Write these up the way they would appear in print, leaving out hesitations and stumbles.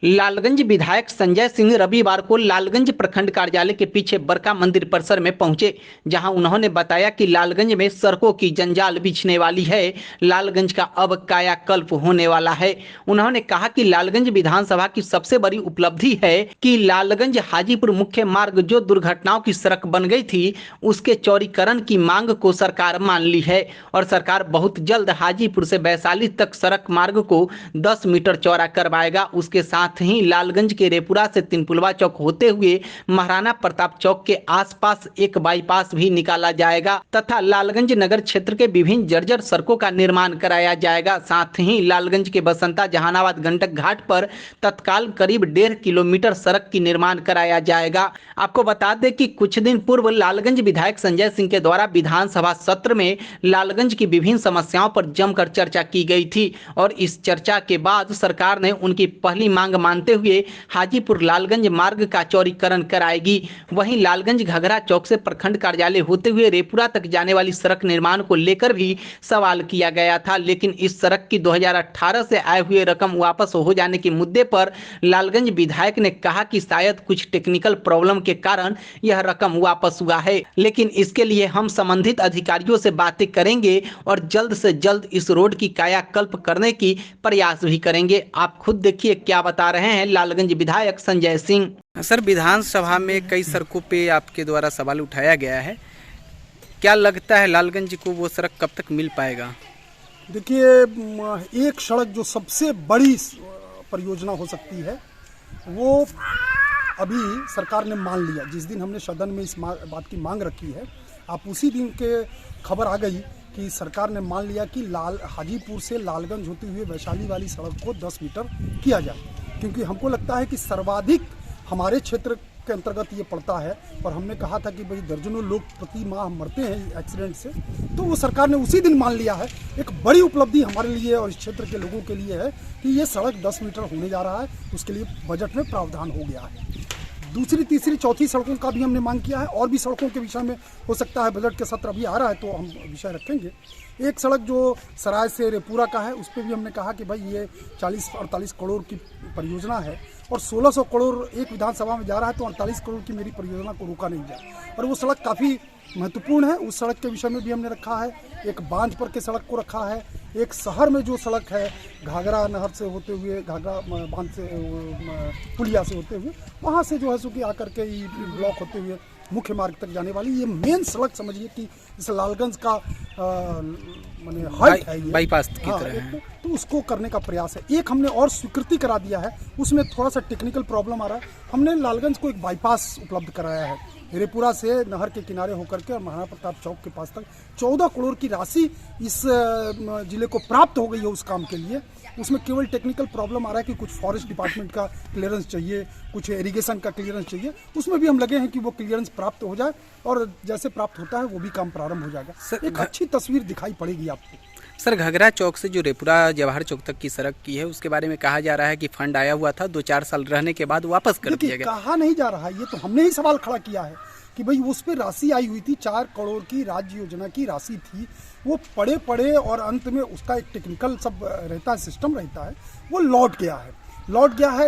लालगंज विधायक संजय सिंह रविवार को लालगंज प्रखंड कार्यालय के पीछे बरका मंदिर परिसर में पहुंचे, जहां उन्होंने बताया कि लालगंज में सड़कों की जंजाल बिछने वाली है। लालगंज का अब कायाकल्प होने वाला है। उन्होंने कहा कि लालगंज विधानसभा की सबसे बड़ी उपलब्धि है कि लालगंज हाजीपुर मुख्य मार्ग जो दुर्घटनाओं की सड़क बन गई थी, उसके चौड़ीकरण की मांग को सरकार मान ली है और सरकार बहुत जल्द हाजीपुर से वैशाली तक सड़क मार्ग को 10 मीटर चौड़ा करवाएगा। उसके साथ ही लालगंज के रेपुरा से तिनपुलवा चौक होते हुए महाराणा प्रताप चौक के आसपास एक बाईपास भी निकाला जाएगा तथा लालगंज नगर क्षेत्र के विभिन्न जर्जर सड़कों का निर्माण कराया जाएगा। साथ ही लालगंज के बसंता जहानाबाद गंडक घाट पर तत्काल करीब 1.5 किलोमीटर सड़क की निर्माण कराया जाएगा। आपको बता दें कि कुछ दिन पूर्व लालगंज विधायक संजय सिंह के द्वारा विधानसभा सत्र में लालगंज की विभिन्न समस्याओं पर जमकर चर्चा की गई थी और इस चर्चा के बाद सरकार ने उनकी पहली मांग मानते हुए हाजीपुर लालगंज मार्ग का चौड़ीकरण कराएगी। वहीं लालगंज घघरा चौक से प्रखंड कार्यालय होते हुए रेपुरा तक जाने वाली सड़क निर्माण को लेकर भी सवाल किया गया था, लेकिन इस सड़क की 2018 से आए हुए रकम वापस हो जाने के मुद्दे पर लालगंज विधायक ने कहा कि शायद कुछ टेक्निकल प्रॉब्लम के कारण यह रकम वापस हुआ है, लेकिन इसके लिए हम संबंधित अधिकारियों से बातें करेंगे और जल्द से जल्द इस रोड की कायाकल्प करने की प्रयास भी करेंगे। आप खुद देखिए क्या बता रहे हैं लालगंज विधायक संजय सिंह। सर, विधानसभा में कई सड़कों पे आपके द्वारा सवाल उठाया गया है, क्या लगता है लालगंज को वो सड़क कब तक मिल पाएगा? देखिए, एक सड़क जो सबसे बड़ी परियोजना हो सकती है वो अभी सरकार ने मान लिया। जिस दिन हमने सदन में इस बात की मांग रखी है, आप उसी दिन के खबर आ गई कि सरकार ने मान लिया कि हाजीपुर से लालगंज होते हुए वैशाली वाली सड़क को 10 मीटर किया जाए, क्योंकि हमको लगता है कि सर्वाधिक हमारे क्षेत्र के अंतर्गत ये पड़ता है। और हमने कहा था कि भाई दर्जनों लोग प्रति माह मरते हैं एक्सीडेंट से, तो वो सरकार ने उसी दिन मान लिया है। एक बड़ी उपलब्धि हमारे लिए और इस क्षेत्र के लोगों के लिए है कि ये सड़क 10 मीटर होने जा रहा है। उसके लिए बजट में प्रावधान हो गया है। दूसरी, तीसरी, चौथी सड़कों का भी हमने मांग किया है और भी सड़कों के विषय में हो सकता है बजट के सत्र अभी आ रहा है तो हम विषय रखेंगे। एक सड़क जो सराय से रेपुरा का है, उस पर भी हमने कहा कि भाई ये 40-48 करोड़ की परियोजना है और 1600 करोड़ एक विधानसभा में जा रहा है, तो 48 करोड़ की मेरी परियोजना को रोका नहीं जाए। और वो सड़क काफ़ी महत्वपूर्ण है। उस सड़क के विषय में भी हमने रखा है। एक बांध पर के सड़क को रखा है। एक शहर में जो सड़क है घाघरा नहर से होते हुए, घाघरा बांध से, पुलिया से होते हुए, वहाँ से जो है सो कि आकर के ब्लॉक होते हुए मुख्य मार्ग तक जाने वाली ये मेन सड़क समझिए कि इस लालगंज का माने हाइट है, ये बाईपास की तरह है। तो उसको करने का प्रयास है। एक हमने और स्वीकृति करा दिया है, उसमें थोड़ा सा टेक्निकल प्रॉब्लम आ रहा है। हमने लालगंज को एक बाईपास उपलब्ध कराया है। रेपुरा से नहर के किनारे होकर के और महाराणा प्रताप चौक के पास तक 14 करोड़ की राशि इस जिले को प्राप्त हो गई है उस काम के लिए। उसमें केवल टेक्निकल प्रॉब्लम आ रहा है कि कुछ फॉरेस्ट डिपार्टमेंट का क्लियरेंस चाहिए, कुछ इरिगेशन का क्लियरेंस चाहिए। उसमें भी हम लगे हैं कि वो क्लियरेंस प्राप्त हो जाए और जैसे प्राप्त होता है वो भी काम प्रारंभ हो जाएगा। एक अच्छी तस्वीर दिखाई पड़ेगी आपको। सर, घघरा चौक से जो रेपुरा जवाहर चौक तक की सड़क की है, उसके बारे में कहा जा रहा है कि फंड आया हुआ था, 2-4 साल रहने के बाद वापस कर दिया गया। कहा नहीं जा रहा है, ये तो हमने ही सवाल खड़ा किया है कि भाई उस पर राशि आई हुई थी, 4 करोड़ की राज्य योजना की राशि थी। वो पड़े और अंत में उसका एक टेक्निकल सब रहता है, सिस्टम रहता है, वो लौट गया है।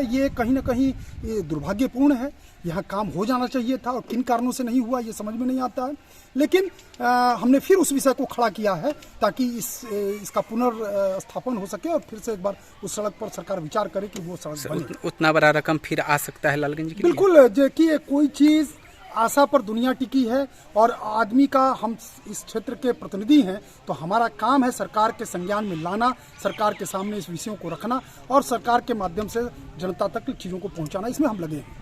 ये कहीं ना कहीं ये दुर्भाग्यपूर्ण है। यहाँ काम हो जाना चाहिए था और किन कारणों से नहीं हुआ ये समझ में नहीं आता है। लेकिन हमने फिर उस विषय को खड़ा किया है ताकि इसका पुनर्स्थापन हो सके और फिर से एक बार उस सड़क पर सरकार विचार करे कि वो सड़क बने। उतना बड़ा रकम फिर आ सकता है लालगंज के? बिल्कुल। देखिए, कोई चीज़ आशा पर दुनिया टिकी है और आदमी का, हम इस क्षेत्र के प्रतिनिधि हैं तो हमारा काम है सरकार के संज्ञान में लाना, सरकार के सामने इस विषयों को रखना और सरकार के माध्यम से जनता तक चीज़ों को पहुंचाना। इसमें हम लगे हैं।